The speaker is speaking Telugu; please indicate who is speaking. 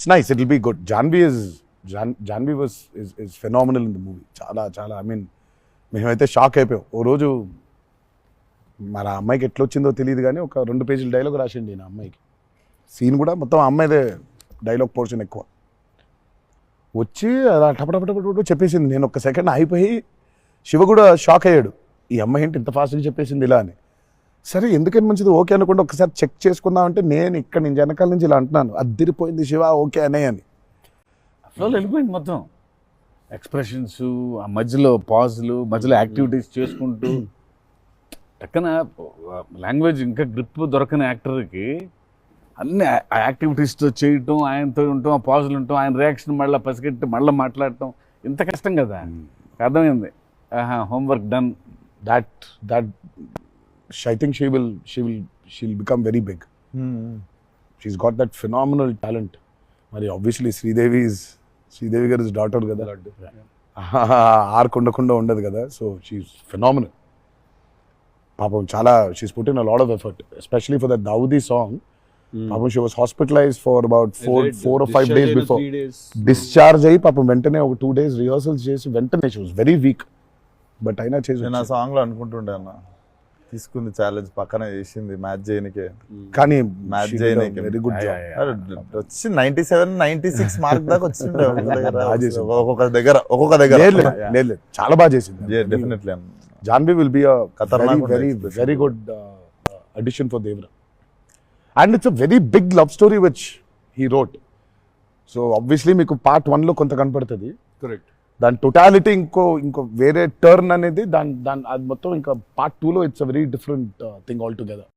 Speaker 1: it's nice. It'll be good. Janvi is phenomenal in the movie. చాలా ఐ మీన్ మేమైతే షాక్ అయిపోయాం. ఓ రోజు మరి ఆ అమ్మాయికి ఎట్లా వచ్చిందో తెలియదు కానీ ఒక 2 పేజీల డైలాగ్ రాసిండి నా అమ్మాయికి. సీన్ కూడా మొత్తం ఆ అమ్మాయిదే డైలాగ్ పోర్షన్ ఎక్కువ. వచ్చి అలా టపటపటపట చెప్పేసింది. నేను ఒక్క సెకండ్ అయిపోయి శివ కూడా షాక్ అయ్యాడు. ఈ అమ్మాయి ఏంటి ఇంత ఫాస్ట్గా చెప్పేసింది ఇలా అని. సరే ఎందుకని మంచిది ఓకే అనుకుంటే ఒకసారి చెక్ చేసుకుందాం అంటే నేను ఇక్కడ నుంచి వెనకాల నుంచి ఇలా అంటున్నాను, అద్దిరిపోయింది శివ ఓకే అనే అని.
Speaker 2: ఫ్లో వెళ్ళిపోయింది మొత్తం. ఎక్స్ప్రెషన్స్, ఆ మధ్యలో పాజులు, మధ్యలో యాక్టివిటీస్ చేసుకుంటూ పక్కన లాంగ్వేజ్ ఇంకా గ్రిప్ దొరకని యాక్టర్కి అన్ని ఆ యాక్టివిటీస్తో చేయటం, ఆయనతో ఉండటం, ఆ పాజులు ఉండటం, ఆయన రియాక్షన్ మళ్ళీ పసిగట్టి మళ్ళీ మాట్లాడటం ఇంత కష్టం కదా. అర్థమైంది. Homework done.
Speaker 1: That I think she'll become very big. She's got that phenomenal talent. మరి obviously శ్రీదేవి గారి డాటర్ కదా, ఆర్క్ ఉండదు కదా. So she is phenomenal. పాపం చాలా she's put in a lot of effort, especially for that Daavudi song. పాపం she was hospitalised for about 4 or 5 days before discharge అయ్యి పాపం వెంటనే ఒక 2 days రిహర్సల్స్ చేసి వెంటనే she was very weak. But అయినా చేసి
Speaker 3: నేను ఆ సాంగ్ లో అనుకుంటుండే అన్న, తీసుకుంది ఛాలెంజ్ పక్కన చేసింది మ్యాచ్ చేయనికే.
Speaker 1: కానీ
Speaker 3: మ్యాచ్ చేయనికే
Speaker 1: వెరీ గుడ్ జాబ్.
Speaker 3: వచ్చి 97, 96 మార్క్ దాకా వచ్చిండే ఒక్కొక్క దగ్గర.
Speaker 1: లేదు చాలా బాగా చేసింది.
Speaker 3: డెఫినెట్లీ
Speaker 1: జాన్వి విల్ బి
Speaker 3: ఖతర్నాక్
Speaker 1: very good addition for Devra. And it's a very big love story which he wrote. So obviously మీకు part 1 లో కొంత కనపడుతుంది.
Speaker 2: కరెక్ట్.
Speaker 1: దాని టోటాలిటీ ఇంకో వేరే టర్న్ అనేది దాని అది మొత్తం ఇంకా part 2 లో it's a very different thing all together.